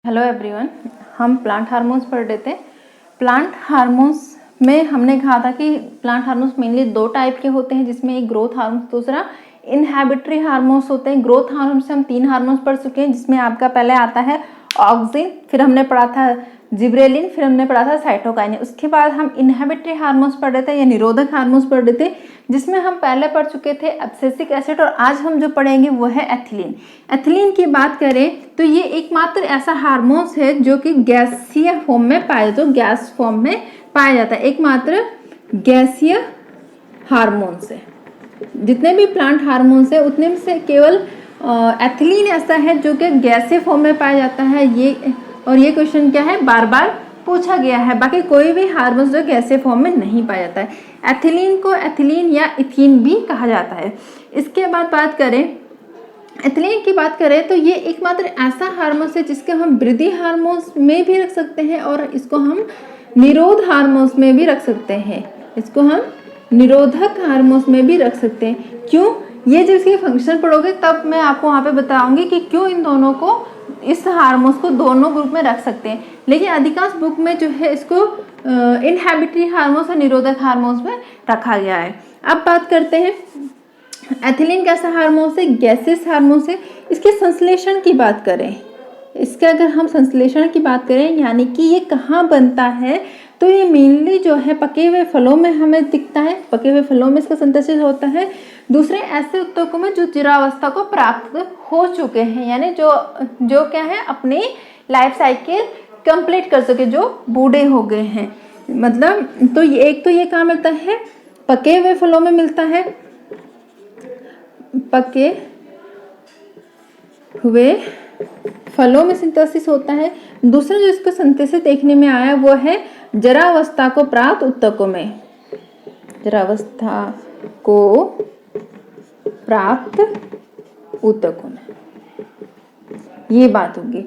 Hello everyone, हम plant hormones पढ़ रहे थे। प्लांट हार्मोन्स में हमने कहा था कि प्लांट हार्मोन्स मेनली दो टाइप के होते हैं, जिसमें एक ग्रोथ हार्मोन्स, दूसरा इनहिबिटरी हार्मोन्स होते हैं। ग्रोथ हार्मोन्स से हम 3 हार्मोन्स पढ़ चुके हैं, जिसमें आपका पहले आता है ऑक्सिन, फिर हमने पढ़ा था जिब्रेलिन, फिर हमने पढ़ा था साइटोकाइनिन। उसके बाद हम इनहिबिटरी हार्मोन्स पढ़ रहे थे या निरोधक हार्मोन्स पढ़ रहे थे, जिसमें हम पहले पढ़ चुके थे एब्सिसिक एसिड, और आज हम जो पढ़ेंगे वो है एथिलीन। एथिलीन की बात करें तो ये एकमात्र ऐसा हार्मोन्स है जो कि गैसीय फॉर्म में पाया, जो गैस फॉर्म में पाया जाता है, एकमात्र गैसीय हार्मोन्स है। जितने भी प्लांट हार्मोन्स है उतने में से केवल एथिलीन ऐसा है जो कि गैसीय फॉर्म में पाया जाता है। ये क्वेश्चन क्या है, बार बार पूछा गया है। बाकी कोई भी हार्मोन जो गैसीय फॉर्म में नहीं पाया जाता है। एथिलीन को एथिलीन या इथीन भी कहा जाता है। इसके बाद बात करें एथिलीन की बात करें तो ये एकमात्र ऐसा हार्मोन्स है जिसको हम वृद्धि हार्मोन्स में भी रख सकते हैं और इसको हम निरोध हार्मोन्स में भी रख सकते हैं। इसको हम निरोधक हार्मोन्स में भी रख सकते हैं। क्यों? ये जब इसके फंक्शन पढ़ोगे तब मैं आपको वहाँ पे बताऊंगी कि क्यों इन दोनों को, इस हार्मोन्स को दोनों ग्रुप में रख सकते हैं। लेकिन अधिकांश बुक में जो है इसको इनहिबिटरी हार्मोन्स और निरोधक हार्मोन्स में रखा गया है। अब बात करते हैं एथिलीन कैसा हार्मोन्स है, गैसेस हार्मोन्स है। इसके संश्लेषण की बात करें, इसके अगर हम संश्लेषण की बात करें यानी कि ये कहाँ बनता है, तो ये मेनली जो है पके हुए फलों में हमें दिखता है। पके हुए फलों में इसका सिंथेसिस होता है। दूसरे ऐसे उत्तकों में जो चिरावस्था को प्राप्त हो चुके हैं, यानी जो क्या है, अपनी लाइफ साइकिल कंप्लीट कर सके, जो बूढ़े हो गए हैं। मतलब तो ये एक तो ये कहाँ मिलता है, पके हुए फलों में मिलता है, पके हुए फलों में सिंथेसिस होता है। दूसरा जो इसका सिंथेसिस देखने में आया वो है जरावस्था को प्राप्त उत्तकों में, जरावस्था को प्राप्त ऊतकों में। ये बात होगी।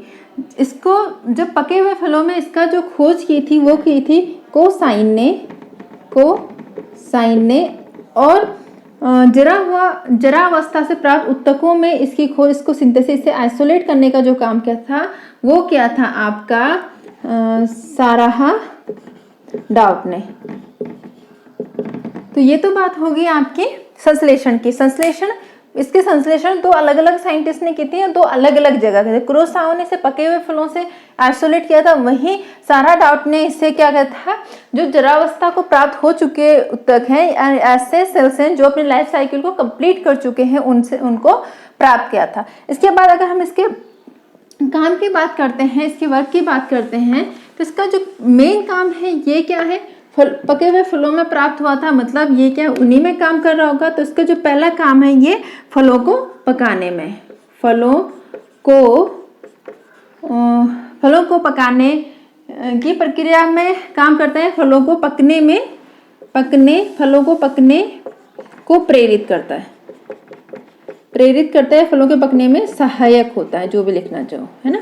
इसको जब पके हुए फलों में इसका जो खोज की थी वो की थी कोसाइन ने, और जरावस्था से प्राप्त उत्तकों में इसकी खोज, इसको सिंथेसिस से आइसोलेट करने का जो काम किया था वो क्या था आपका साराह डाउट ने। तो ये तो बात होगी आपकी संश्लेषण की। इसके संश्लेषण दो अलग अलग साइंटिस्ट ने की थी, दो अलग अलग जगह थे। कुरोसावा ने इसे पके हुए फलों से आइसोलेट किया था, वहीं सारा डाउट ने इससे क्या किया था, जो जरावस्था को प्राप्त हो चुके उत्तक हैं, ऐसे सेल्स हैं जो अपनी लाइफ साइकिल को कंप्लीट कर चुके हैं, उनको प्राप्त किया था। इसके बाद अगर हम इसके काम की बात करते हैं, इसके वर्क की बात करते हैं, तो इसका जो मेन काम है ये क्या है, पके हुए फलों में प्राप्त हुआ था, मतलब ये क्या उन्हीं में काम कर रहा होगा। तो इसका जो पहला काम है ये फलों को पकाने में, फलों को पकाने की प्रक्रिया में काम करता है। फलों को पकने को प्रेरित करता है, फलों के पकने में सहायक होता है, जो भी लिखना चाहो, है ना।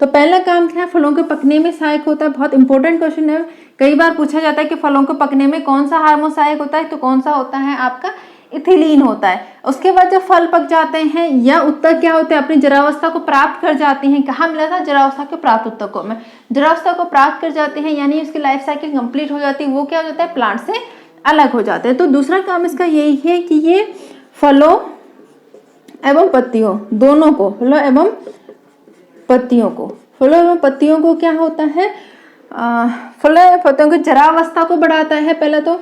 तो पहला काम क्या है, फलों के पकने में सहायक होता है। बहुत इंपॉर्टेंट क्वेश्चन है, कई बार पूछा जाता है कि फलों को पकने में कौन सा हार्मोन सहायक होता है, तो कौन सा होता है आपका, इथिलीन होता है। उसके बाद जब फल पक जाते हैं या उत्तक क्या होते हैं, अपनी जरावस्था को प्राप्त कर जाते हैं। कहाँ मिला था, जरावस्था के प्राप्त उत्तकों में। जरावस्था को प्राप्त कर जाते हैं यानी उसकी लाइफ साइकिल कंप्लीट हो जाती है, वो क्या हो जाता है, प्लांट से अलग हो जाते हैं। तो दूसरा काम इसका यही है कि ये फलों एवं पत्तियों दोनों को, फलों एवं पत्तियों को क्या होता है, फलों एवं पत्तियों की जरावस्था को बढ़ाता है। पहले तो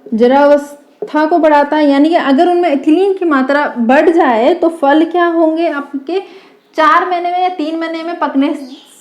जरावस्था को बढ़ाता है, यानी कि अगर उनमें एथिलीन की मात्रा बढ़ जाए तो फल क्या होंगे आपके 4 महीने में या 3 महीने में पकने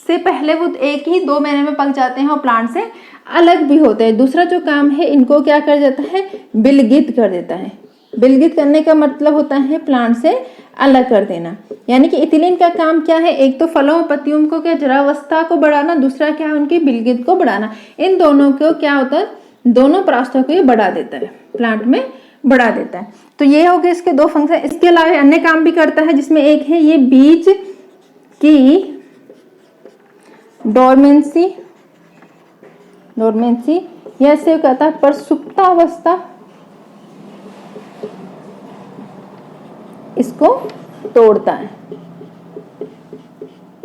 से पहले वो 1 ही 2 महीने में पक जाते हैं और प्लांट से अलग भी होते हैं। दूसरा जो काम है, इनको क्या कर देता है, विलगित कर देता है। विलगित करने का मतलब होता है प्लांट से अलग कर देना। यानी कि इथिलीन का काम क्या है, एक तो फलों और पत्तियों को क्या जरावस्था को बढ़ाना, दूसरा क्या है उनकी विलगित को बढ़ाना। इन दोनों को क्या होता है, दोनों प्रावस्था को ये बढ़ा देता है, प्लांट में बढ़ा देता है। तो ये हो गए इसके 2 फंक्शन। इसके अलावा अन्य काम भी करता है, जिसमें एक है ये बीज की डोरमेंसी, यह से कहता है प्रसुप्तावस्था, इसको तोड़ता है।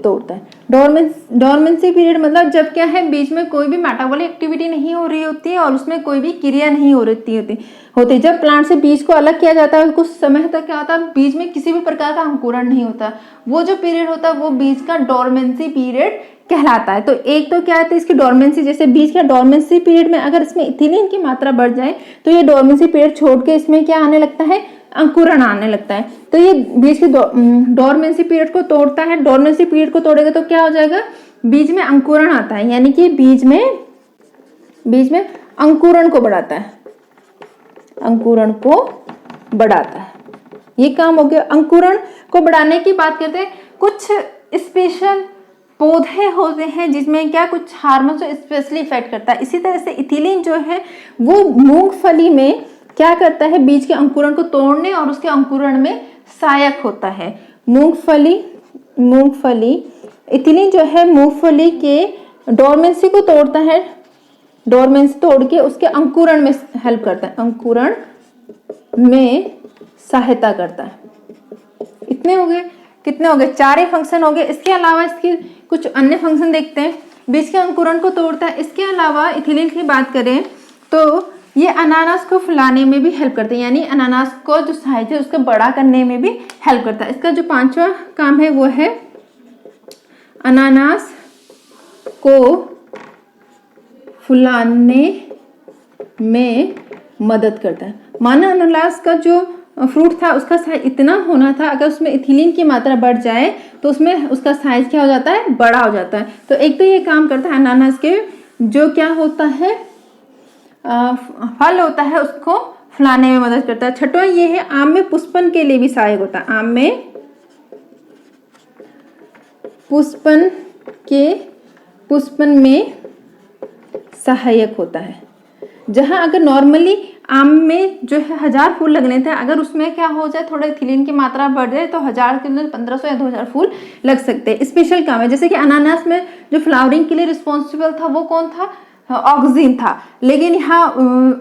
तोड़ता है। डोरमेंसी पीरियड मतलब जब क्या है, बीच में कोई भी मेटाबॉलिक एक्टिविटी नहीं हो रही होती है और उसमें कोई भी क्रिया नहीं हो रही होती। जब प्लांट से बीज को अलग किया जाता है कुछ समय तक क्या होता है, बीज में किसी भी प्रकार का अंकुरण नहीं होता। वो जो पीरियड होता है वो बीज का डोरमेंसी पीरियड कहलाता है। तो एक तो क्या है इसकी डोरमेंसी, जैसे बीज का डोरमेंसी पीरियड में अगर इसमें इथिलीन की मात्रा बढ़ जाए तो ये डोरमेंसी पीरियड छोड़ के इसमें क्या आने लगता है, अंकुरण आने लगता है। तो ये बीज के डोरमेंसी पीरियड को तोड़ता है। डोरमेंसी पीरियड को तोड़ेगा तो क्या हो जाएगा, बीज में अंकुरण आता है, यानी कि बीज में अंकुरण को बढ़ाता है, अंकुरण को बढ़ाता है। ये काम हो गया। अंकुरण को बढ़ाने की बात करते हैं, कुछ स्पेशल पौधे होते हैं जिसमें क्या कुछ हार्मोन से स्पेशली इफेक्ट करता है। इसी तरह से इथिलीन जो है वो मूंगफली में क्या करता है, बीज के अंकुरण को तोड़ने और उसके अंकुरण में सहायक होता है। मूंगफली इथिलीन जो है मूंगफली के डोरमेंसी को तोड़ता है, डोरमेंसी तोड़ के उसके अंकुरण में हेल्प करता है, अंकुरण में सहायता करता है। इतने हो गए, कितने हो गए, 4 ही फंक्शन हो गए। इसके अलावा इसके कुछ अन्य फंक्शन देखते हैं। बीज के अंकुरण को तोड़ता है। इसके अलावा इथिलीन की बात करें तो ये अनानास को फुलाने में भी हेल्प करते हैं, यानी अनानास को जो साइज है उसको बड़ा करने में भी हेल्प करता है। इसका जो 5वां काम है वो है अनानास को फुलाने में मदद करता है। माना अनानास का जो फ्रूट था उसका साइज इतना होना था, अगर उसमें इथिलीन की मात्रा बढ़ जाए तो उसमें उसका साइज क्या हो जाता है, बड़ा हो जाता है। तो एक तो ये काम करता है अनानास के जो क्या होता है फल होता है उसको फुलाने में मदद करता है। छठवां ये है आम में पुष्पन के लिए भी सहायक होता है। आम में पुष्पन में सहायक होता है। जहां अगर नॉर्मली आम में जो है 1000 फूल लगने थे, अगर उसमें क्या हो जाए थोड़ा इथिलीन की मात्रा बढ़ जाए तो 1000 के अंदर 1500 या 2000 फूल लग सकते हैं। स्पेशल काम है। जैसे कि अनानास में जो फ्लावरिंग के लिए रिस्पॉन्सिबल था वो कौन था, ऑक्सिन था। लेकिन यहाँ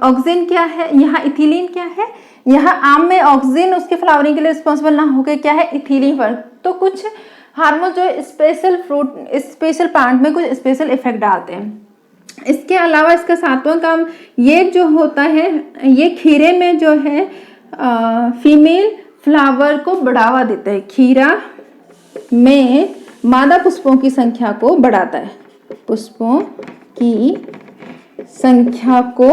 ऑक्सिन क्या है, यहाँ इथिलीन क्या है, यहाँ आम में ऑक्सिन उसके फ्लावरिंग के लिए रिस्पॉन्सिबल ना होकर क्या है, इथिलीन पर। तो कुछ हार्मोन जो स्पेशल प्लांट में कुछ स्पेशल इफेक्ट डालते हैं। इसके अलावा इसका 7वां काम ये जो होता है, ये खीरे में जो है फीमेल फ्लावर को बढ़ावा देता है। खीरा में मादा पुष्पों की संख्या को बढ़ाता है, पुष्पों की संख्या को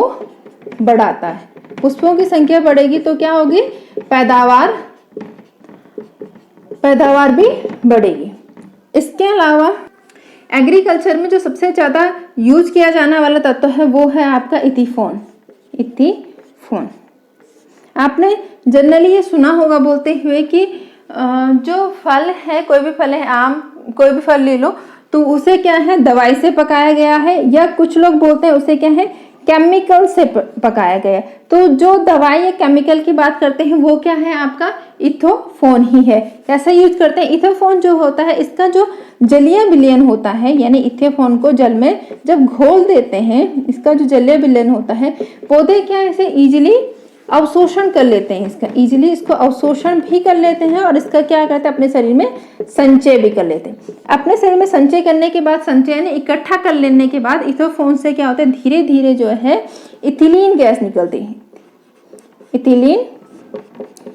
बढ़ाता है। पुष्पों की संख्या बढ़ेगी तो क्या होगी, पैदावार भी बढ़ेगी। इसके अलावा एग्रीकल्चर में जो सबसे ज़्यादा यूज किया जाने वाला तत्व है वो है आपका इथिफोन। आपने जनरली ये सुना होगा बोलते हुए कि जो फल है, कोई भी फल है, आम कोई भी फल ले लो तो उसे क्या है दवाई से पकाया गया है, या कुछ लोग बोलते हैं उसे क्या है केमिकल से पकाया गया। तो जो दवाई या केमिकल की बात करते हैं वो क्या है आपका इथोफोन ही है। कैसे यूज करते हैं, इथोफोन जो होता है इसका जो जलीय विलयन होता है, यानी इथोफोन को जल में जब घोल देते हैं, इसका जो जलीय विलयन होता है, पौधे क्या इसे इजिली अवशोषण कर लेते हैं, इसको अवशोषण भी कर लेते हैं और इसका क्या करते हैं अपने शरीर में संचय भी कर लेते हैं। अपने शरीर में संचय करने के बाद, संचय यानी इकट्ठा कर लेने के बाद इथोफोन से क्या होता है धीरे धीरे जो है इथिलीन गैस निकलती है, इथिलीन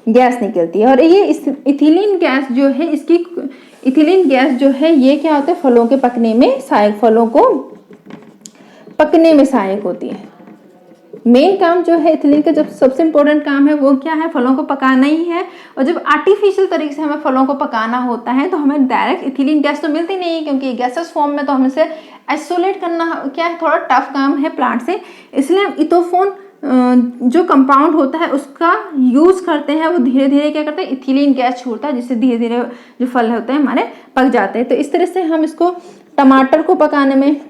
गैस निकलती है। और ये इथिलीन गैस जो है ये क्या होता है फलों के पकने में सहायक, फलों को पकने में सहायक होती है। मेन काम जो है इथिलीन का जब सबसे इम्पोर्टेंट काम है वो क्या है, फलों को पकाना ही है। और जब आर्टिफिशियल तरीके से हमें फलों को पकाना होता है तो हमें डायरेक्ट इथिलीन गैस तो मिलती नहीं है, क्योंकि गैसेस फॉर्म में तो हमें से आइसोलेट करना क्या है थोड़ा टफ काम है प्लांट से। इसलिए इथोफोन जो कंपाउंड होता है उसका यूज करते हैं, वो धीरे धीरे क्या करते हैं इथिलीन गैस छोड़ता है, जिससे धीरे धीरे जो फल होते हैं हमारे पक जाते हैं। तो इस तरह से हम इसको टमाटर को पकाने में,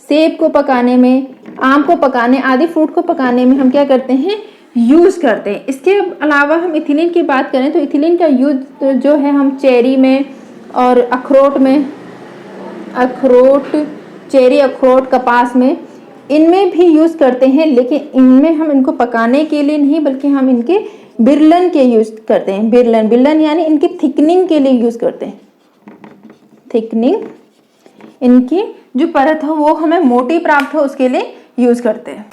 सेब को पकाने में, आम को पकाने, आदि फ्रूट को पकाने में हम क्या करते हैं यूज करते हैं। इसके अलावा हम इथिलीन की बात करें तो इथिलीन का यूज जो है हम चेरी में और अखरोट में, चेरी, अखरोट, कपास में, इनमें भी यूज करते हैं। लेकिन इनमें हम इनको पकाने के लिए नहीं बल्कि हम इनके बिरलन के यूज करते हैं। बिरलन यानी इनकी थिकनिंग के लिए यूज करते हैं, थिकनिंग, इनकी जो परत हो वो हमें मोटी प्राप्त हो उसके लिए यूज़ करते हैं।